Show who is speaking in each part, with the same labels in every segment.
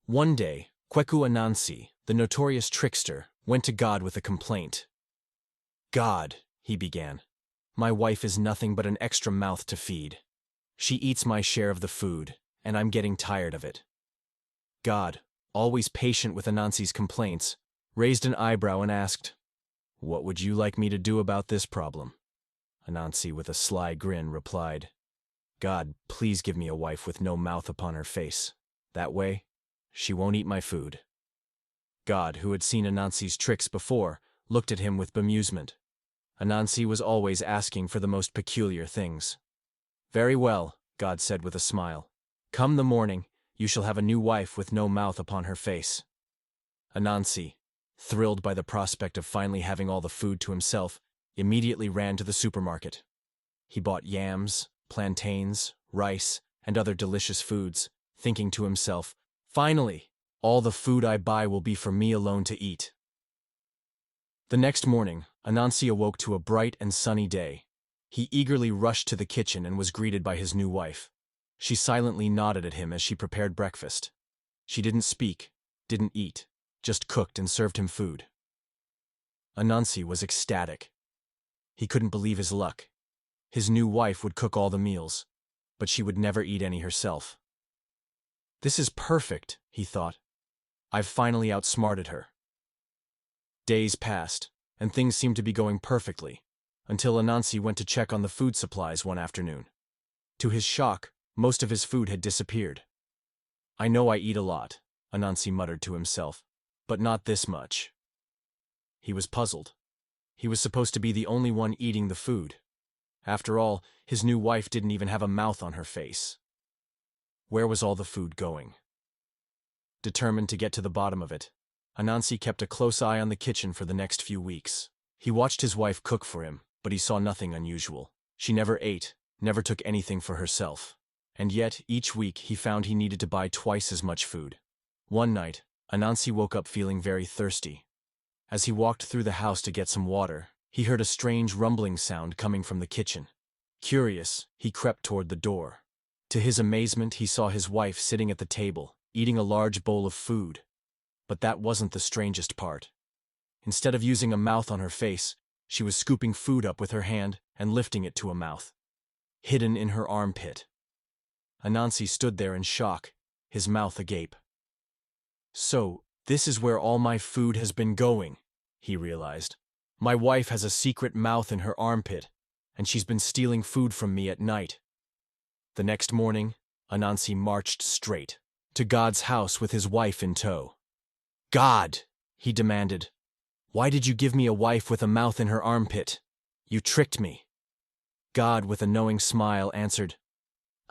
Speaker 1: One day, Kweku Anansi, the notorious trickster, went to God with a complaint. "God," he began, "my wife is nothing but an extra mouth to feed. She eats my share of the food, and I'm getting tired of it." God, always patient with Anansi's complaints, raised an eyebrow and asked, "What would you like me to do about this problem?" Anansi, with a sly grin, replied, "God, please give me a wife with no mouth upon her face. That way, she won't eat my food." God, who had seen Anansi's tricks before, looked at him with bemusement. Anansi was always asking for the most peculiar things. "Very well," God said with a smile. "Come the morning, you shall have a new wife with no mouth upon her face." Anansi, thrilled by the prospect of finally having all the food to himself, immediately ran to the supermarket. He bought yams, plantains, rice, and other delicious foods, thinking to himself, "Finally, all the food I buy will be for me alone to eat." The next morning, Anansi awoke to a bright and sunny day. He eagerly rushed to the kitchen and was greeted by his new wife. She silently nodded at him as she prepared breakfast. She didn't speak, didn't eat, just cooked and served him food. Anansi was ecstatic. He couldn't believe his luck. His new wife would cook all the meals, but she would never eat any herself. "This is perfect," he thought. "I've finally outsmarted her." Days passed, and things seemed to be going perfectly, until Anansi went to check on the food supplies one afternoon. To his shock, most of his food had disappeared. "I know I eat a lot," Anansi muttered to himself, "but not this much." He was puzzled. He was supposed to be the only one eating the food. After all, his new wife didn't even have a mouth on her face. Where was all the food going? Determined to get to the bottom of it, Anansi kept a close eye on the kitchen for the next few weeks. He watched his wife cook for him, but he saw nothing unusual. She never ate, never took anything for herself. And yet, each week, he found he needed to buy twice as much food. One night, Anansi woke up feeling very thirsty. As he walked through the house to get some water, he heard a strange rumbling sound coming from the kitchen. Curious, he crept toward the door. To his amazement, he saw his wife sitting at the table, eating a large bowl of food. But that wasn't the strangest part. Instead of using a mouth on her face, she was scooping food up with her hand and lifting it to a mouth, hidden in her armpit. Anansi stood there in shock, his mouth agape. "So, this is where all my food has been going," he realized. "My wife has a secret mouth in her armpit, and she's been stealing food from me at night." The next morning, Anansi marched straight to God's house with his wife in tow. "God," he demanded, "why did you give me a wife with a mouth in her armpit? You tricked me." God, with a knowing smile, answered,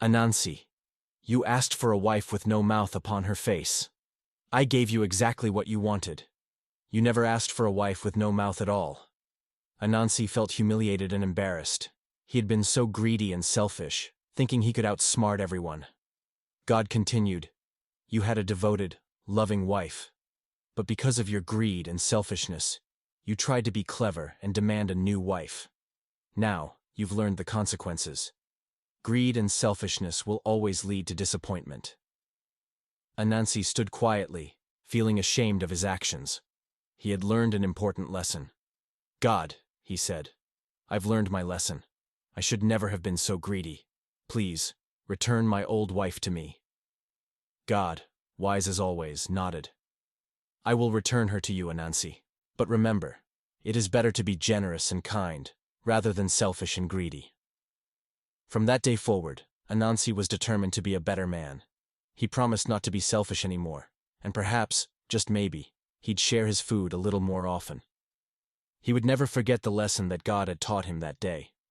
Speaker 1: "Anansi, you asked for a wife with no mouth upon her face. I gave you exactly what you wanted. You never asked for a wife with no mouth at all." Anansi felt humiliated and embarrassed. He had been so greedy and selfish, thinking he could outsmart everyone. God continued, "You had a devoted, loving wife. But because of your greed and selfishness, you tried to be clever and demand a new wife. Now, you've learned the consequences. Greed and selfishness will always lead to disappointment." Anansi stood quietly, feeling ashamed of his actions. He had learned an important lesson. "God," he said, "I've learned my lesson. I should never have been so greedy. Please, return my old wife to me." God, wise as always, nodded. "I will return her to you, Anansi. But remember, it is better to be generous and kind, rather than selfish and greedy." From that day forward, Anansi was determined to be a better man. He promised not to be selfish anymore, and perhaps, just maybe, he'd share his food a little more often. He would never forget the lesson that God had taught him that day.